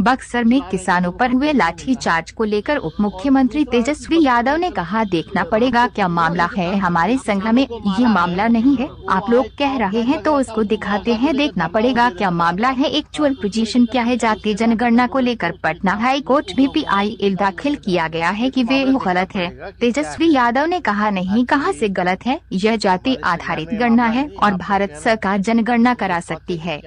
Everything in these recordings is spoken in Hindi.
बक्सर में किसानों पर हुए लाठीचार्ज को लेकर उप मुख्यमंत्री तेजस्वी यादव ने कहा, देखना पड़ेगा क्या मामला है, हमारे संज्ञा में ये मामला नहीं है। आप लोग कह रहे हैं तो उसको दिखाते हैं, देखना पड़ेगा क्या मामला है, एक्चुअल पोजीशन क्या है। जातीय जनगणना को लेकर पटना हाई कोर्ट में PIL दाखिल किया गया है कि वे गलत है। तेजस्वी यादव ने कहा, नहीं, कहाँ से गलत है, यह जाति आधारित गणना है और भारत सरकार जनगणना करा सकती है,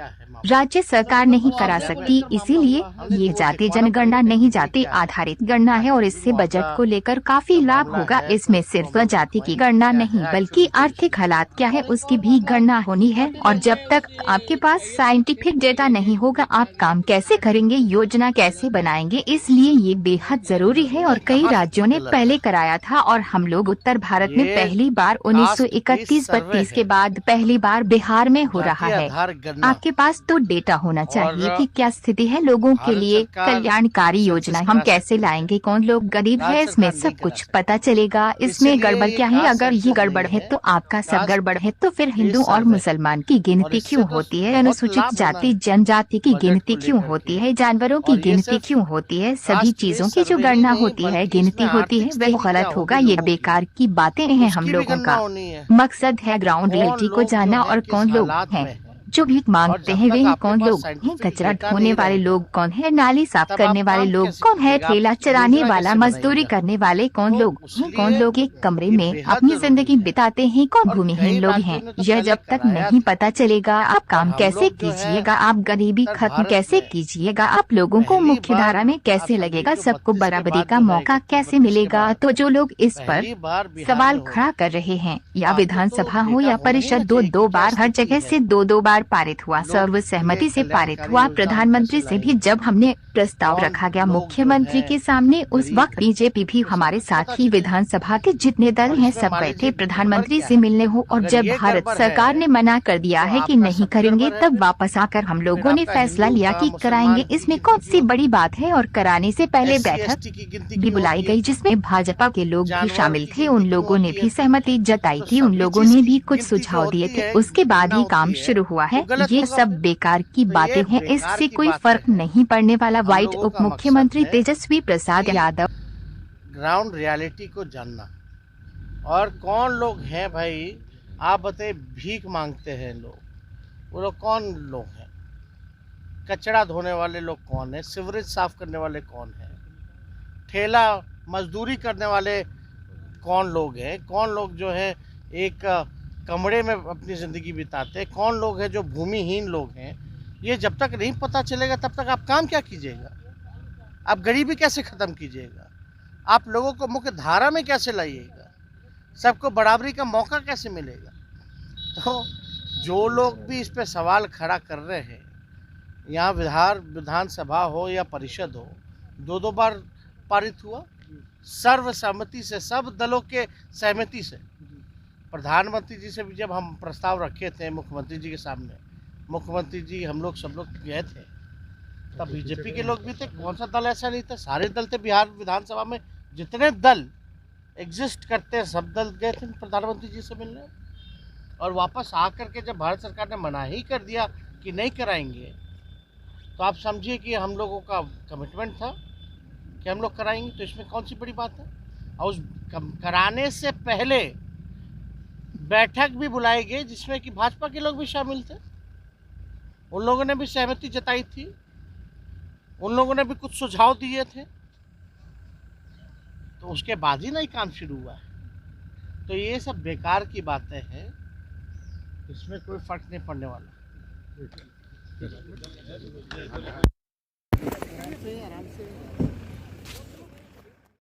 राज्य सरकार नहीं करा सकती। इसीलिए ये जाति जनगणना नहीं, जाति आधारित गणना है और इससे बजट को लेकर काफी लाभ होगा। इसमें सिर्फ जाति की गणना नहीं बल्कि आर्थिक हालात क्या है उसकी भी गणना होनी है। और जब तक आपके पास साइंटिफिक डेटा नहीं होगा, आप काम कैसे करेंगे, योजना कैसे बनाएंगे। इसलिए ये बेहद जरूरी है और कई राज्यों ने पहले कराया था और हम लोग उत्तर भारत में पहली बार 1931-32 के बाद पहली बार बिहार में हो रहा है। आपके पास तो डेटा होना चाहिए कि क्या स्थिति है लोगों के लिए, कल्याणकारी योजना हम कैसे लाएंगे, कौन लोग गरीब है, इसमें सब कुछ पता चलेगा। इसमें गड़बड़ क्या है, अगर ये गड़बड़ है तो आपका सब गड़बड़ है, तो फिर हिंदू और मुसलमान की गिनती क्यों होती है, अनुसूचित जाति जनजाति की गिनती क्यों होती है, जानवरों की गिनती क्यों होती है, सभी चीजों की जो गणना होती है, गिनती होती है, वह गलत होगा। ये बेकार की बातें हैं। हम लोगों का मकसद है ग्राउंड रियलिटी को जानना और कौन लोग हैं जो भीख मांगते हैं, वे कौन लोग हैं, कचरा ढोने वाले लोग कौन है, नाली साफ करने वाले लोग कौन है, ठेला चलाने वाला, मजदूरी करने वाले कौन लोग हैं, कौन लोग एक कमरे में अपनी जिंदगी बिताते हैं, कौन भूमिहीन लोग हैं। यह जब तक नहीं पता चलेगा, आप काम कैसे कीजिएगा, आप गरीबी खत्म कैसे कीजिएगा, आप लोगों को मुख्य धारा में कैसे लगेगा, सबको बराबरी का मौका कैसे मिलेगा। तो जो लोग इस पर सवाल खड़ा कर रहे हैं, या विधानसभा हो या परिषद, दो बार हर जगह से दो बार पारित हुआ, सर्वसहमति से पारित हुआ। प्रधानमंत्री से भी जब हमने प्रस्ताव रखा गया मुख्यमंत्री के सामने, उस वक्त बीजेपी भी हमारे साथ ही, विधानसभा के जितने दल हैं सब गए थे प्रधानमंत्री से मिलने हो। और जब भारत सरकार ने मना कर दिया है कि नहीं करेंगे, तब वापस आकर हम लोगों ने फैसला लिया कि कराएंगे। इसमें कौन सी बड़ी बात है। और कराने से पहले बैठक भी बुलाई गई जिसमें भाजपा के लोग भी शामिल थे, उन लोगों ने भी सहमति जताई थी, उन लोगों ने भी कुछ सुझाव दिए थे, उसके बाद ही काम शुरू हुआ है। ये सब बेकार की बातें हैं, इससे कोई फर्क नहीं पड़ने वाला। वाइट उप मुख्यमंत्री तेजस्वी प्रसाद यादव। ग्राउंड रियलिटी को जानना और कौन लोग हैं भाई, आप बताइए। भीख मांगते हैं लोग, वो लोग कौन लोग हैं, कचरा धोने वाले लोग कौन है, सीवरेज साफ करने वाले कौन है, ठेला मजदूरी करने वाले कौन लोग हैं, कौन लोग जो है एक कमरे में अपनी ज़िंदगी बिताते हैं, कौन लोग हैं जो भूमिहीन लोग हैं। ये जब तक नहीं पता चलेगा तब तक आप काम क्या कीजिएगा, आप गरीबी कैसे ख़त्म कीजिएगा, आप लोगों को मुख्य धारा में कैसे लाइएगा, सबको बराबरी का मौका कैसे मिलेगा। तो जो लोग भी इस पे सवाल खड़ा कर रहे हैं, यहाँ विधानसभा हो या परिषद हो, दो बार पारित हुआ सर्वसम्मति से, सब दलों के सहमति से। प्रधानमंत्री जी से भी जब हम प्रस्ताव रखे थे मुख्यमंत्री जी के सामने, मुख्यमंत्री जी हम लोग सब लोग गए थे, तब बीजेपी के लोग भी थे, कौन सा दल ऐसा नहीं था, सारे दल थे। बिहार विधानसभा में जितने दल एग्जिस्ट करते हैं सब दल गए थे प्रधानमंत्री जी से मिलने। और वापस आकर के जब भारत सरकार ने मना ही कर दिया कि नहीं कराएंगे, तो आप समझिए कि हम लोगों का कमिटमेंट था कि हम लोग कराएंगे। तो इसमें कौन सी बड़ी बात है। और उस कराने से पहले बैठक भी बुलाई गई जिसमें कि भाजपा के लोग भी शामिल थे, उन लोगों ने भी सहमति जताई थी, उन लोगों ने भी कुछ सुझाव दिए थे। तो उसके बाद ही नहीं काम शुरू हुआ है। तो ये सब बेकार की बातें हैं, इसमें कोई फर्क नहीं पड़ने वाला। आराम से